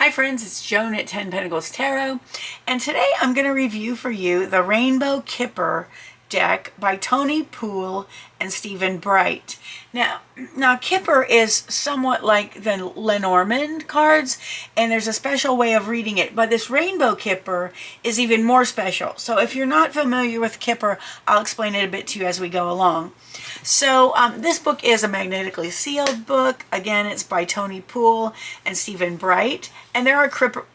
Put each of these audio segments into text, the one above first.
Hi friends, it's Joan at 10 Pentacles Tarot, and today I'm going to review for you the Rainbow Kipper deck by Toni Puhle and Stephen Bright. Now Kipper is somewhat like the Lenormand cards, and there's a special way of reading it, but this Rainbow Kipper is even more special. So if you're not familiar with Kipper, I'll explain it a bit to you as we go along. So this book is a magnetically sealed book. Again, it's by Toni Puhle and Stephen Bright, and there are Kipper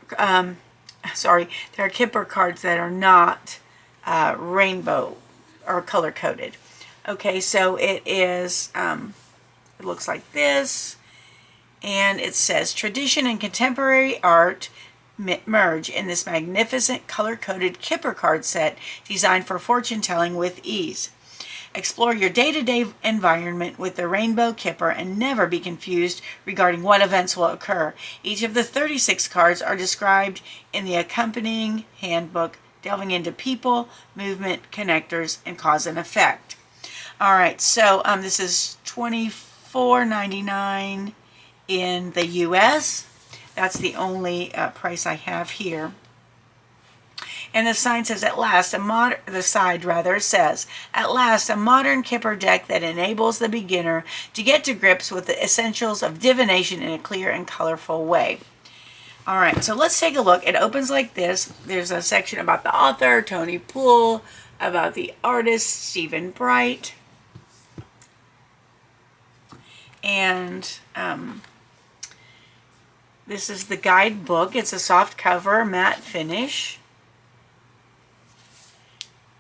cards that are not rainbow or color coded. Okay, so it is, it looks like this, and it says, tradition and contemporary art merge in this magnificent color-coded Kipper card set designed for fortune telling with ease. Explore your day-to-day environment with the Rainbow Kipper and never be confused regarding what events will occur. Each of the 36 cards are described in the accompanying handbook, delving into people, movement, connectors, and cause and effect. All right, so this is $24.99 in the U.S. That's the only price I have here. And the sign says, at last, the side says, at last, a modern Kipper deck that enables the beginner to get to grips with the essentials of divination in a clear and colorful way. All right, so let's take a look. It opens like this. There's a section about the author, Toni Puhle, about the artist, Stephen Bright. And this is the guidebook. It's a soft cover, matte finish.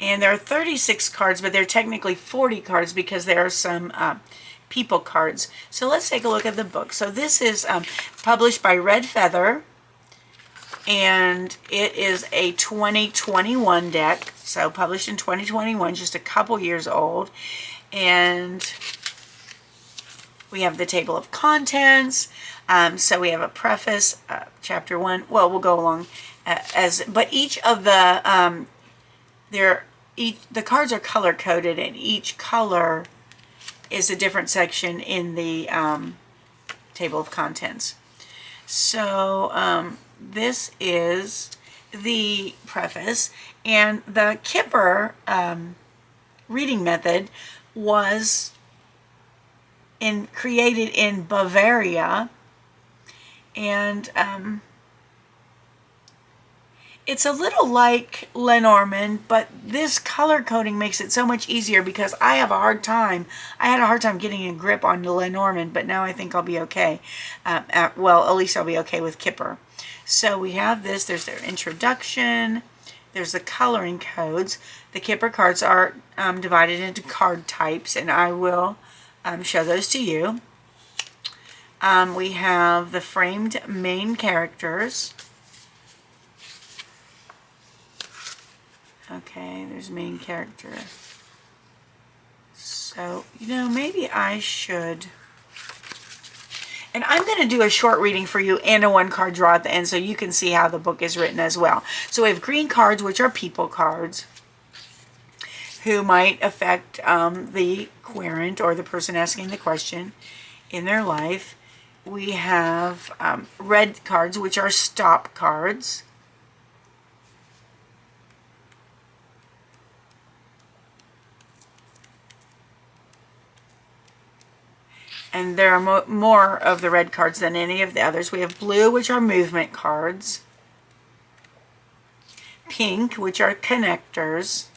And there are 36 cards, but they're technically 40 cards because there are some people cards. So let's take a look at the book. So this is published by Red Feather, and it is a 2021 deck. So published in 2021, just a couple years old. And we have the table of contents. So we have a preface, chapter 1. Well, we'll go along but each of the the cards are color coded, and each color is a different section in the table of contents. So this is the preface, and the Kipper reading method was created in Bavaria, and it's a little like Lenormand, but this color coding makes it so much easier because I had a hard time getting a grip on the Lenormand, but now I think I'll be okay. Well, at least I'll be okay with Kipper. So we have this. There's their introduction. There's the coloring codes. The Kipper cards are divided into card types, and I will show those to you. We have the framed main characters. Okay, there's main character. So, maybe I should. And I'm going to do a short reading for you and a one-card draw at the end so you can see how the book is written as well. So we have green cards, which are people cards, who might affect the querent or the person asking the question in their life. We have red cards, which are stop cards. And there are more of the red cards than any of the others. We have blue, which are movement cards. Pink, which are connectors.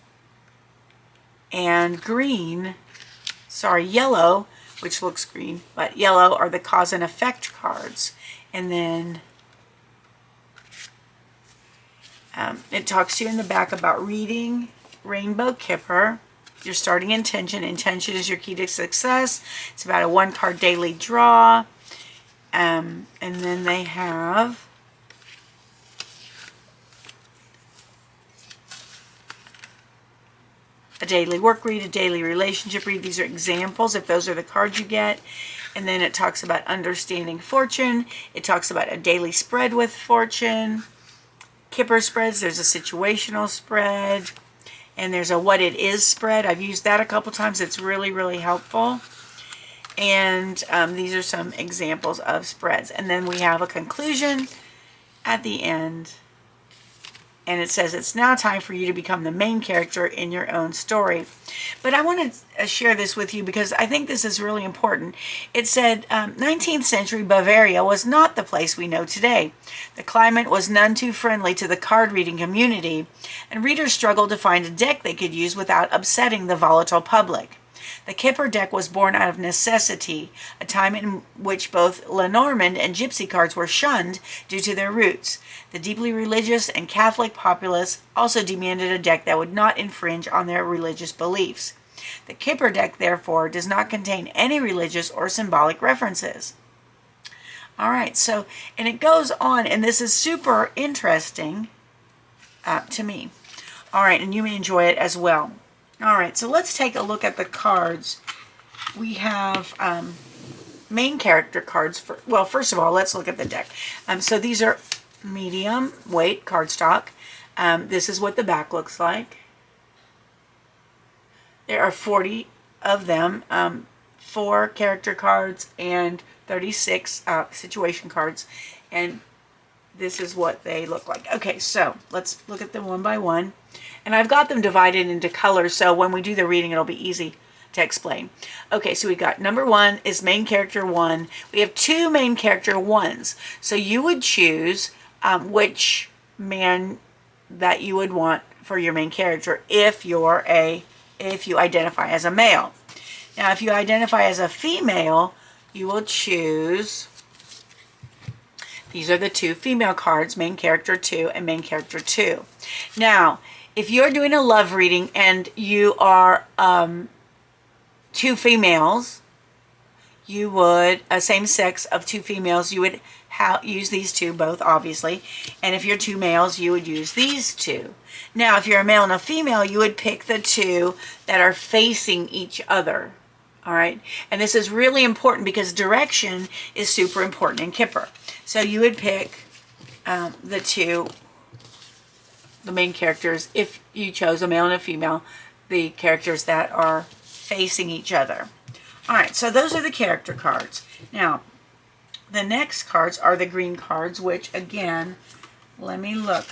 And yellow, which looks green, but yellow are the cause and effect cards. And then it talks to you in the back about reading Rainbow Kipper. Your starting intention. Intention is your key to success. It's about a one-card daily draw. And then they have a daily work read, a daily relationship read. These are examples if those are the cards you get. And then it talks about understanding fortune. It talks about a daily spread with fortune. Kipper spreads. There's a situational spread. And there's a what it is spread. I've used that a couple times. It's really, really helpful. And these are some examples of spreads. And then we have a conclusion at the end. And it says it's now time for you to become the main character in your own story. But I want to share this with you because I think this is really important. It said 19th century Bavaria was not the place we know today. The climate was none too friendly to the card reading community, and readers struggled to find a deck they could use without upsetting the volatile public. The Kipper deck was born out of necessity, a time in which both Lenormand and Gypsy cards were shunned due to their roots. The deeply religious and Catholic populace also demanded a deck that would not infringe on their religious beliefs. The Kipper deck, therefore, does not contain any religious or symbolic references. All right, so, and it goes on, and this is super interesting to me. All right, and you may enjoy it as well. All right, so let's take a look at the cards. We have main character cards. Well, first of all, let's look at the deck. So these are medium weight cardstock. This is what the back looks like. There are 40 of them, 4 character cards and 36 situation cards. And this is what they look like. Okay, so let's look at them one by one. And I've got them divided into colors, so when we do the reading, it'll be easy to explain. Okay, so we got number 1 is main character 1. We have 2 main character 1s. So you would choose which man that you would want for your main character if you identify as a male. Now, if you identify as a female, you will choose. These are the 2 female cards, main character 2 and main character 2. Now, if you're doing a love reading and you are 2 females, you would, same sex of 2 females, you would use these 2 both, obviously. And if you're 2 males, you would use these 2. Now, if you're a male and a female, you would pick the 2 that are facing each other. All right. And this is really important because direction is super important in Kipper. So you would pick the 2, the main characters, if you chose a male and a female, the characters that are facing each other. All right, so those are the character cards. Now, the next cards are the green cards, which again, let me look.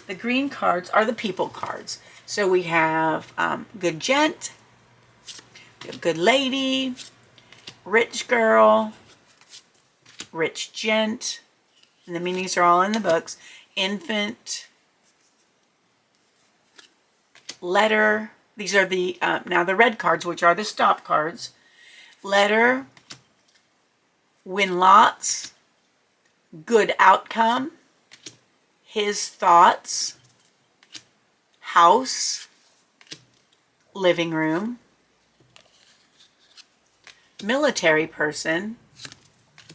The green cards are the people cards. So we have good gent, good lady, rich girl, rich gent, and the meanings are all in the books, infant, letter. These are the, now the red cards, which are the stop cards. Letter, win lots, good outcome, his thoughts, house, living room, military person,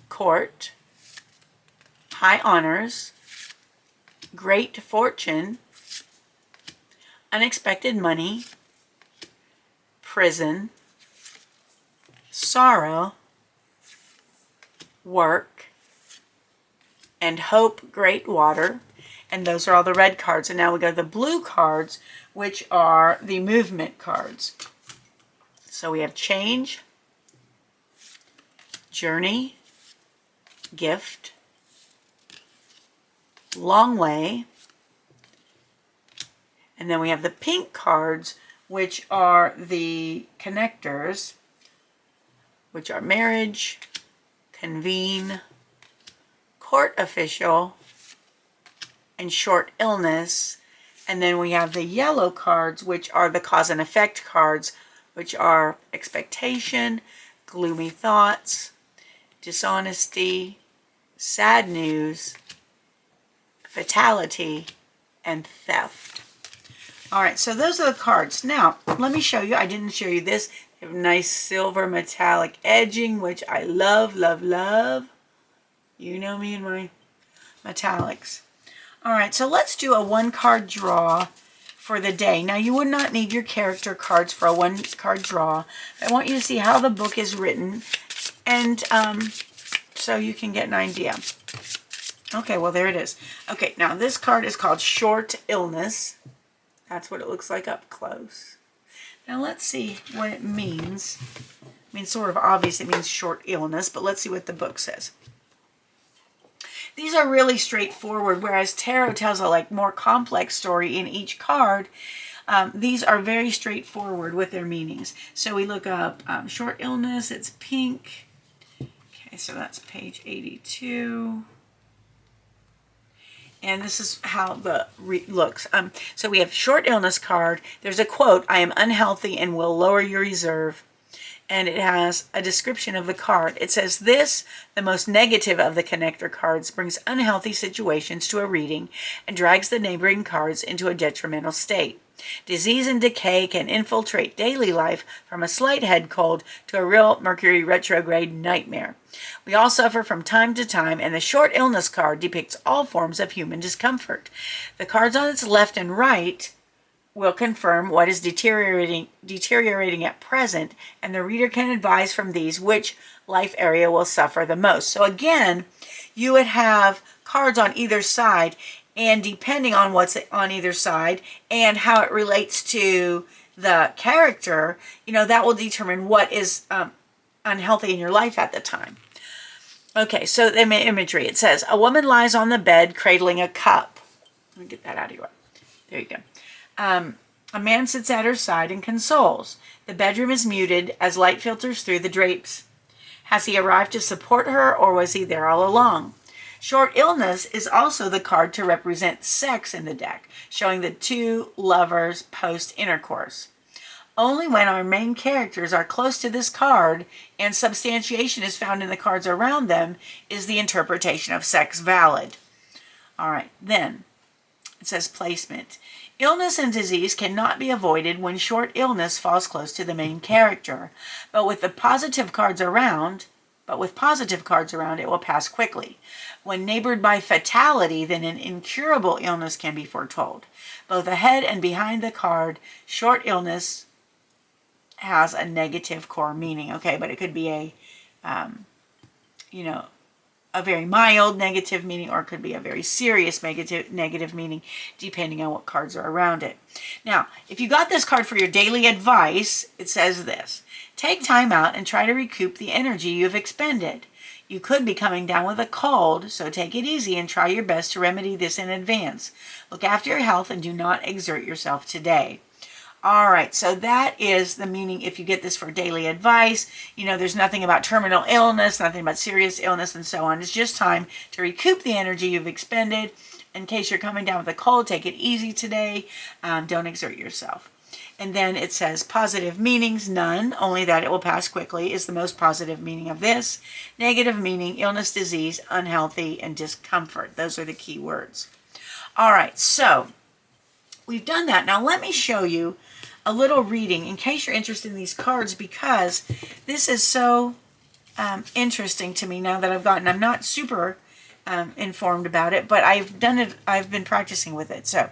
court, high honors, great fortune, unexpected money, prison, sorrow, work, and hope, great water. And those are all the red cards. And now we go to the blue cards, which are the movement cards. So we have change, journey, gift, long way, and then we have the pink cards, which are the connectors, which are marriage, convene, court official, and short illness. And then we have the yellow cards, which are the cause and effect cards, which are expectation, gloomy thoughts, dishonesty, sad news, fatality, and theft. All right, so those are the cards. Now, let me show you. I didn't show you this. They have nice silver metallic edging, which I love, love, love. You know me and my metallics. All right, so let's do a 1-card draw for the day. Now, you would not need your character cards for a 1-card draw. I want you to see how the book is written, and so you can get an idea. Okay, well, there it is. Okay, now this card is called Short Illness. That's what it looks like up close. Now let's see what it means. I mean, sort of obvious it means short illness, but let's see what the book says. These are really straightforward, whereas tarot tells a more complex story in each card. These are very straightforward with their meanings. So we look up short illness, it's pink. Okay, so that's page 82. And this is how the looks. So we have short illness card. There's a quote, "I am unhealthy and will lower your reserve." And it has a description of the card. It says, "This, the most negative of the connector cards, brings unhealthy situations to a reading and drags the neighboring cards into a detrimental state. Disease and decay can infiltrate daily life from a slight head cold to a real Mercury retrograde nightmare. We all suffer from time to time, and the short illness card depicts all forms of human discomfort. The cards on its left and right will confirm what is deteriorating at present, and the reader can advise from these which life area will suffer the most." So again, you would have cards on either side, and depending on what's on either side and how it relates to the character, that will determine what is unhealthy in your life at the time. Okay, so the imagery, it says, "A woman lies on the bed cradling a cup." Let me get that out of your way. There you go. A man sits at her side and consoles. The bedroom is muted as light filters through the drapes. Has he arrived to support her, or was he there all along? Short illness is also the card to represent sex in the deck, showing the two lovers post-intercourse. Only when our main characters are close to this card and substantiation is found in the cards around them is the interpretation of sex valid. All right, then it says placement. Illness and disease cannot be avoided when short illness falls close to the main character, but with positive cards around, it will pass quickly. When neighbored by fatality, then an incurable illness can be foretold. Both ahead and behind the card, short illness has a negative core meaning. Okay, but it could be a very mild negative meaning, or it could be a very serious negative meaning, depending on what cards are around it. Now, if you got this card for your daily advice, it says this: "Take time out and try to recoup the energy you've expended. You could be coming down with a cold, so take it easy and try your best to remedy this in advance. Look after your health and do not exert yourself today." All right, so that is the meaning if you get this for daily advice. There's nothing about terminal illness, nothing about serious illness, and so on. It's just time to recoup the energy you've expended. In case you're coming down with a cold, take it easy today. Don't exert yourself. And then it says positive meanings, none, only that it will pass quickly is the most positive meaning of this. Negative meaning, illness, disease, unhealthy, and discomfort. Those are the key words. All right, so we've done that. Now let me show you a little reading in case you're interested in these cards, because this is so interesting to me now that I'm not super informed about it, but I've been practicing with it. So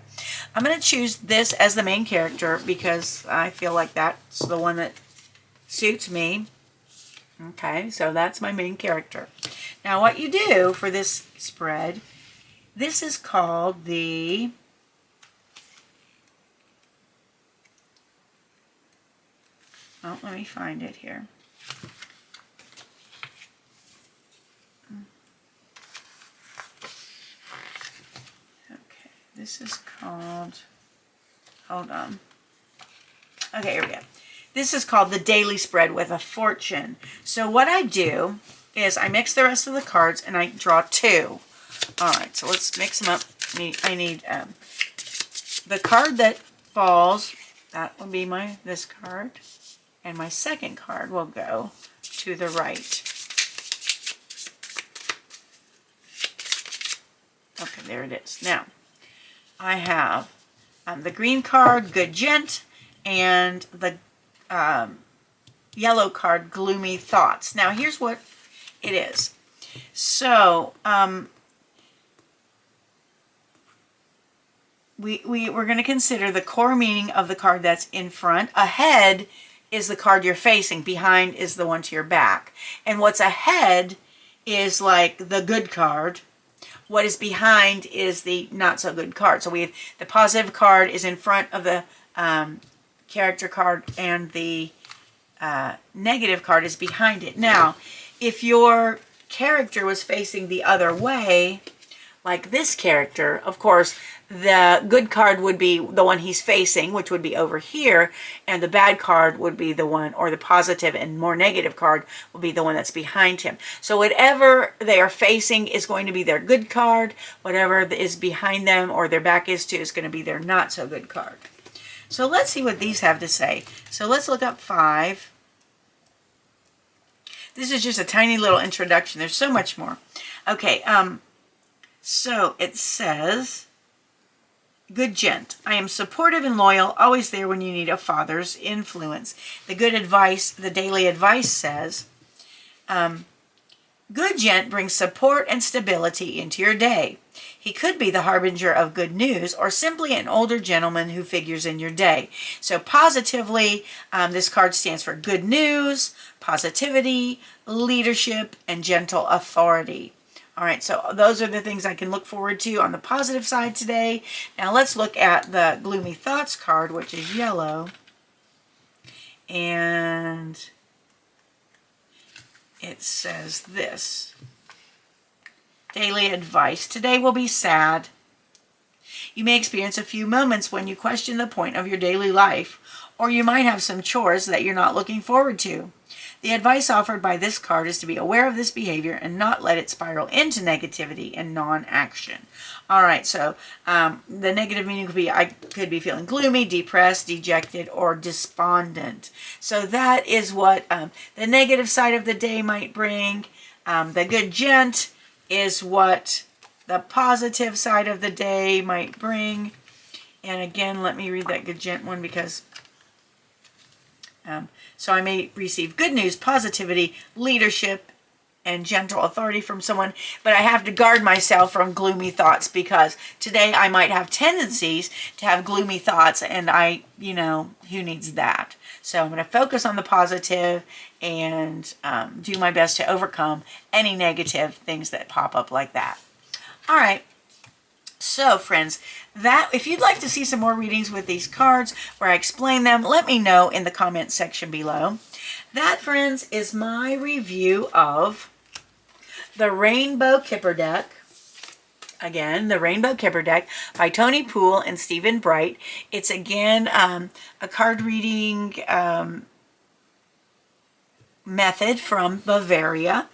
I'm going to choose this as the main character because I feel like that's the one that suits me. Okay, so that's my main character. Now what you do for this spread, this is called the let me find it here. Okay, this is called, hold on. Okay, here we go. This is called the Daily Spread with a Fortune. So what I do is I mix the rest of the cards and I draw two. All right, so let's mix them up. I need the card that falls, that will be this card. And my second card will go to the right. Okay, there it is. Now, I have the green card, Good Gent, and the yellow card, Gloomy Thoughts. Now, here's what it is. So, we're going to consider the core meaning of the card that's in front. Ahead is the card you're facing. Behind is the one to your back. And what's ahead is like the good card. What is behind is the not so good card. So we have the positive card is in front of the character card, and the negative card is behind it. Now, if your character was facing the other way, like this character, of course, the good card would be the one he's facing, which would be over here, and the bad card would be the one, or the positive and more negative card will be the one that's behind him. So whatever they are facing is going to be their good card. Whatever is behind them or their back is to is going to be their not so good card. So let's see what these have to say. So let's look up 5. This is just a tiny little introduction. There's so much more. Okay, so it says, good gent. I am supportive and loyal, always there when you need a father's influence. The good advice, the daily advice says, good gent brings support and stability into your day. He could be the harbinger of good news or simply an older gentleman who figures in your day. So positively, this card stands for good news, positivity, leadership, and gentle authority. All right, so those are the things I can look forward to on the positive side today. Now let's look at the Gloomy Thoughts card, which is yellow. And it says this. Daily advice. Today will be sad. You may experience a few moments when you question the point of your daily life, or you might have some chores that you're not looking forward to. The advice offered by this card is to be aware of this behavior and not let it spiral into negativity and non-action. All right, so the negative meaning could be I could be feeling gloomy, depressed, dejected, or despondent. So that is what the negative side of the day might bring. The good gent is what the positive side of the day might bring. And again, let me read that good gent one because... so I may receive good news, positivity, leadership, and gentle authority from someone, but I have to guard myself from gloomy thoughts because today I might have tendencies to have gloomy thoughts, and who needs that? So I'm going to focus on the positive and do my best to overcome any negative things that pop up like that. All right. So friends, that if you'd like to see some more readings with these cards where I explain them, let me know in the comment section below. That, friends, is my review of the Rainbow Kipper deck. Again, the Rainbow Kipper deck by Toni Puhle and Stephen Bright. It's again a card reading method from Bavaria.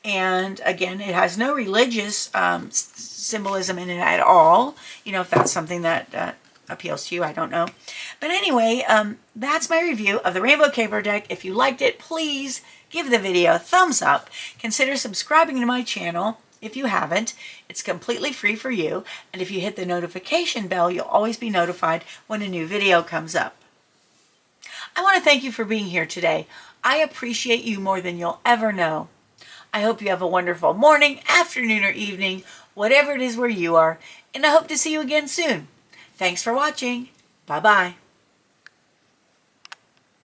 And again, it has no religious symbolism in it at all. If that's something that appeals to you, I don't know. But anyway, that's my review of the Rainbow Kipper deck. If you liked it, please give the video a thumbs up. Consider subscribing to my channel if you haven't. It's completely free for you. And if you hit the notification bell, you'll always be notified when a new video comes up. I want to thank you for being here today. I appreciate you more than you'll ever know. I hope you have a wonderful morning, afternoon, or evening, whatever it is where you are, and I hope to see you again soon. Thanks for watching. Bye-bye.